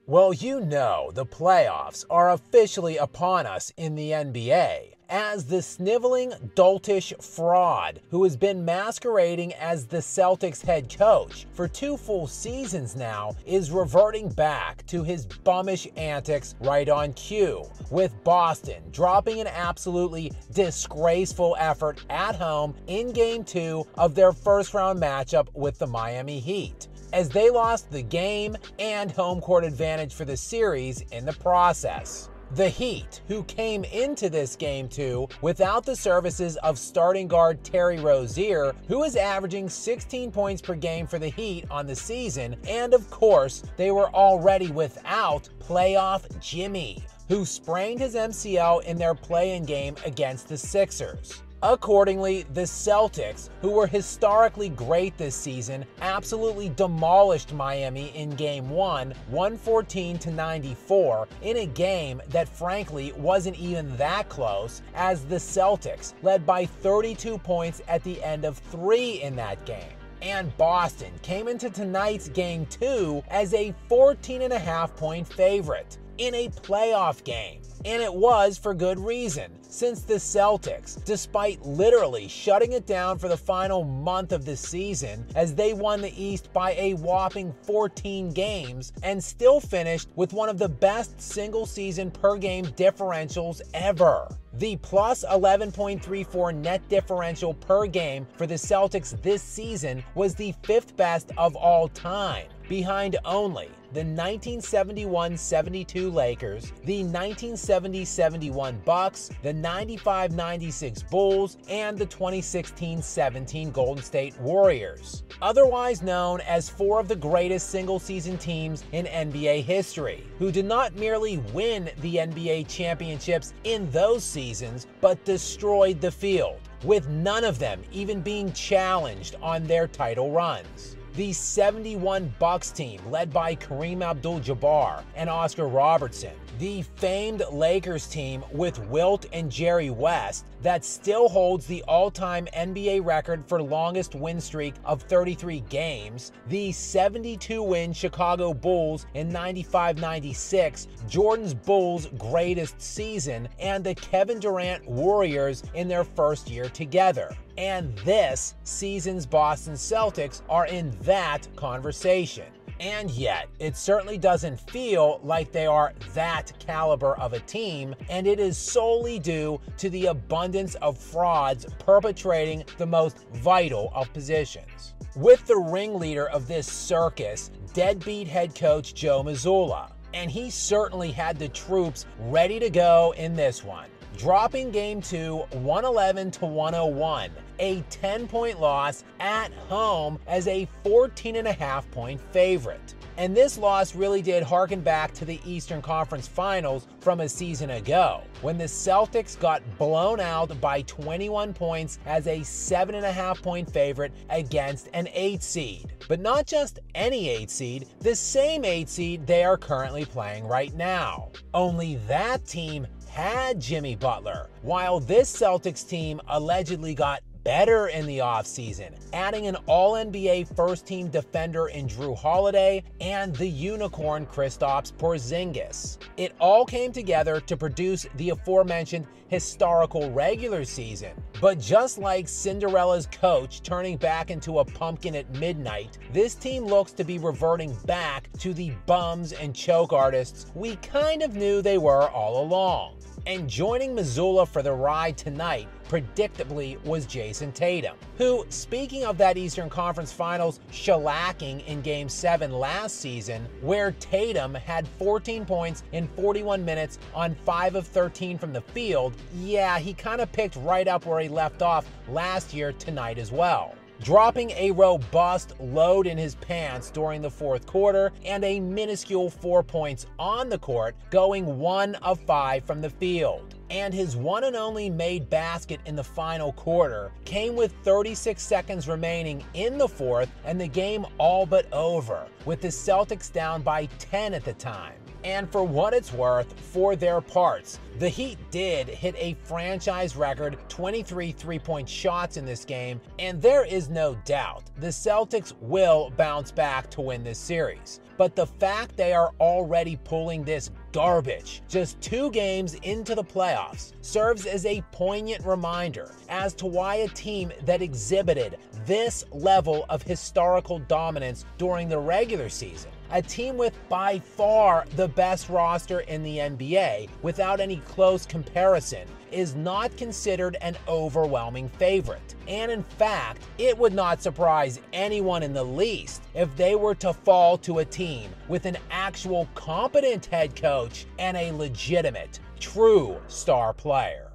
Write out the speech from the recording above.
Well, you know the playoffs are officially upon us in the NBA, as the sniveling, doltish fraud who has been masquerading as the Celtics head coach for 2 full seasons now is reverting back to his bummish antics right on cue, with Boston dropping an absolutely disgraceful effort at home in Game 2 of their first-round matchup with the Miami Heat, as they lost the game and home court advantage for the series in the process. The Heat, who came into this Game 2 without the services of starting guard Terry Rozier, who is averaging 16 points per game for the Heat on the season, and of course, they were already without playoff Jimmy, who sprained his MCL in their play-in game against the Sixers. Accordingly, the Celtics, who were historically great this season, absolutely demolished Miami in Game 1, 114-94, in a game that frankly wasn't even that close, as the Celtics led by 32 points at the end of 3 in that game. And Boston came into tonight's Game 2 as a 14.5-point favorite in a playoff game. And it was for good reason, since the Celtics, despite literally shutting it down for the final month of the season, as they won the East by a whopping 14 games and still finished with one of the best single-season per-game differentials ever. The plus 11.34 net differential per game for the Celtics this season was the 5th best of all time, behind only the 1971-72 Lakers, the 1970-71 Bucks, the 95-96 Bulls, and the 2016-17 Golden State Warriors, otherwise known as 4 of the greatest single-season teams in NBA history, who did not merely win the NBA championships in those seasons, but destroyed the field, with none of them even being challenged on their title runs. The 71 Bucks team, led by Kareem Abdul-Jabbar and Oscar Robertson. The famed Lakers team with Wilt and Jerry West that still holds the all-time NBA record for longest win streak of 33 games. The 72-win Chicago Bulls in 95-96, Jordan's Bulls' greatest season, and the Kevin Durant Warriors in their first year together. And this season's Boston Celtics are in that conversation. And yet, it certainly doesn't feel like they are that caliber of a team, and it is solely due to the abundance of frauds perpetrating the most vital of positions. With the ringleader of this circus, deadbeat head coach Joe Mazzulla, and he certainly had the troops ready to go in this one, dropping Game 2 111-101, a 10-point loss at home as a 14.5-point favorite. And this loss really did harken back to the Eastern Conference Finals from a season ago, when the Celtics got blown out by 21 points as a 7.5-point favorite against an 8 seed. But not just any 8 seed, the same 8 seed they are currently playing right now. Only that team had Jimmy Butler, while this Celtics team allegedly got better in the offseason, adding an All-NBA first-team defender in Drew Holiday and the unicorn Kristaps Porzingis. It all came together to produce the aforementioned historical regular season. But just like Cinderella's coach turning back into a pumpkin at midnight, this team looks to be reverting back to the bums and choke artists we kind of knew they were all along. And joining Mazzulla for the ride tonight, predictably, was Jason Tatum, who, speaking of that Eastern Conference Finals shellacking in Game 7 last season, where Tatum had 14 points in 41 minutes on 5 of 13 from the field, yeah, he kind of picked right up where he left off last year tonight as well, dropping a robust load in his pants during the fourth quarter and a minuscule 4 points on the court, going 1 of 5 from the field. And his one and only made basket in the final quarter came with 36 seconds remaining in the fourth and the game all but over, with the Celtics down by 10 at the time. And for what it's worth, for their parts, the Heat did hit a franchise record 23 three-point shots in this game, and there is no doubt the Celtics will bounce back to win this series. but the fact they are already pulling this garbage just 2 games into the playoffs serves as a poignant reminder as to why a team that exhibited this level of historical dominance during the regular season, a team with by far the best roster in the NBA without any close comparison, is not considered an overwhelming favorite. And in fact, it would not surprise anyone in the least if they were to fall to a team with an actual competent head coach and a legitimate, true star player.